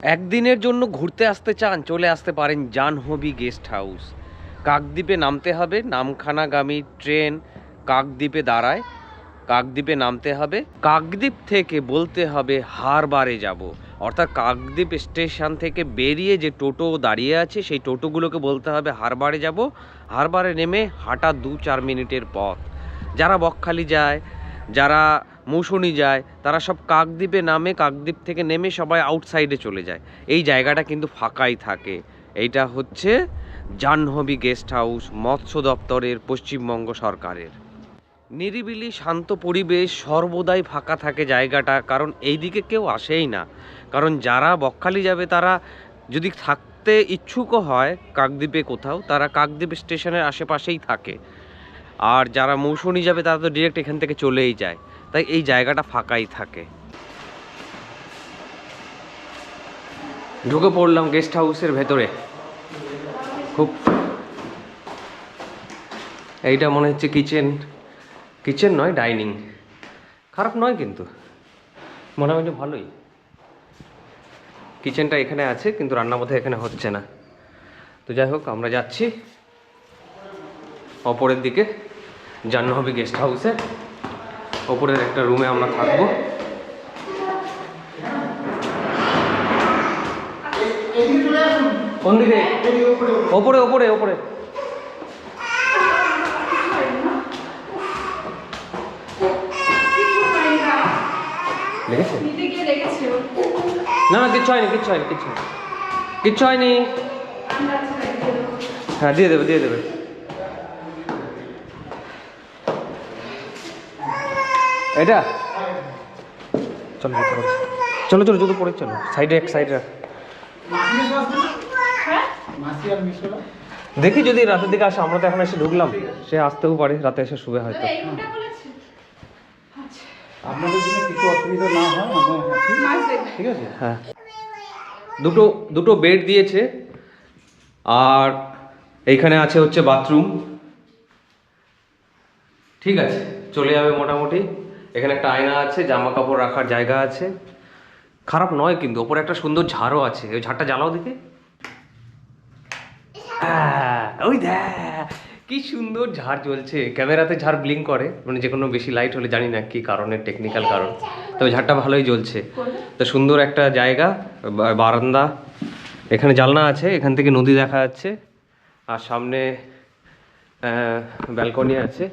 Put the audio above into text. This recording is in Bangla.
একদিনের জন্য ঘুরতে আসতে চান, চলে আসতে পারেন জাহ্নবী গেস্ট হাউস। কাকদ্বীপে নামতে হবে, নামখানাগামী ট্রেন কাকদ্বীপে দাঁড়ায়, কাকদ্বীপে নামতে হবে, কাকদ্বীপ থেকে বলতে হবে হারবারে যাব, অর্থাৎ কাকদ্বীপ স্টেশন থেকে বেরিয়ে যে টোটো দাঁড়িয়ে আছে সেই টোটোগুলোকে বলতে হবে হারবারে যাব। হারবারে নেমে হাঁটা 2-4 মিনিটের পথ। যারা বকখালি যায়, যারা মৌসুনি যায়, তারা সব কাকদ্বীপে নামে, কাকদ্বীপ থেকে নেমে সবাই আউটসাইডে চলে যায়। এই জায়গাটা কিন্তু ফাঁকাই থাকে। এইটা হচ্ছে জাহ্নবী গেস্ট হাউস, মৎস্য দপ্তরের, পশ্চিমবঙ্গ সরকারের। নিরিবিলি শান্ত পরিবেশ, সর্বদাই ফাঁকা থাকে জায়গাটা, কারণ এই দিকে কেউ আসেই না। কারণ যারা বকখালি যাবে তারা যদি থাকতে ইচ্ছুকও হয় কাকদ্বীপে কোথাও, তারা কাকদ্বীপ স্টেশনের আশেপাশেই থাকে। আর যারা মৌসুনি যাবে তারা তো ডিরেক্ট এখান থেকে চলেই যায়, তাই এই জায়গাটা ফাঁকাই থাকে। ঢুকে পড়লাম গেস্ট হাউসের ভেতরে। খুব এইটা মনে হচ্ছে কিচেন, কিচেন নয় ডাইনিং। খারাপ নয় কিন্তু, মনে হয় ভালোই। কিচেনটা এখানে আছে কিন্তু রান্না বোধহয় এখানে হচ্ছে না। তো যাই হোক, আমরা যাচ্ছি অপরের দিকে, জাহ্নবী গেস্ট হাউসে। ওপরের একটা রুমে আমরা থাকবো। কোন দিকে? ওপরে ওপরে ওপরে। না না, কিচ্ছু হয়নি, কিচ্ছু হয়নি, কিচ্ছু হয়নি, কিচ্ছু হয়নি। হ্যাঁ, দিয়ে দেবে, দিয়ে দেবে। এটা চলো চলো চলো, জুতো পরে চলো, সাইডে এক সাইডে রাখ। দেখি যদি রাতের দিকে আসে, আমরা তো এখন এসে ঢুকলাম, সে আসতেও পারে রাতে এসে শুবে হয়তো। আপনাদের জন্য কিছু অসুবিধা না হয় আমরা আছি, ঠিক আছে? হ্যাঁ, দুটো দুটো বেড দিয়েছে, আর এইখানে আছে হচ্ছে বাথরুম। ঠিক আছে, চলে যাবে মোটামুটি। এখানে একটা আয়না আছে, জামা কাপড় রাখার জায়গা আছে। খারাপ নয় কিন্তু, ওপরে একটা সুন্দর ঝাড়ও আছে। ওই ঝাড়টা জ্বালাও দেখে। ওই দেখ কি সুন্দর ঝাড় জ্বলছে। ক্যামেরাতে ঝাড় ব্লিঙ্ক করে, মানে যে কোনো বেশি লাইট হলে, জানি না কি কারণে, টেকনিক্যাল কারণ, তবে ঝাড়টা ভালোই জ্বলছে। তো সুন্দর একটা জায়গা, বারান্দা, এখানে জানলা আছে, এখান থেকে নদী দেখা যাচ্ছে, আর সামনে ব্যালকনি আছে।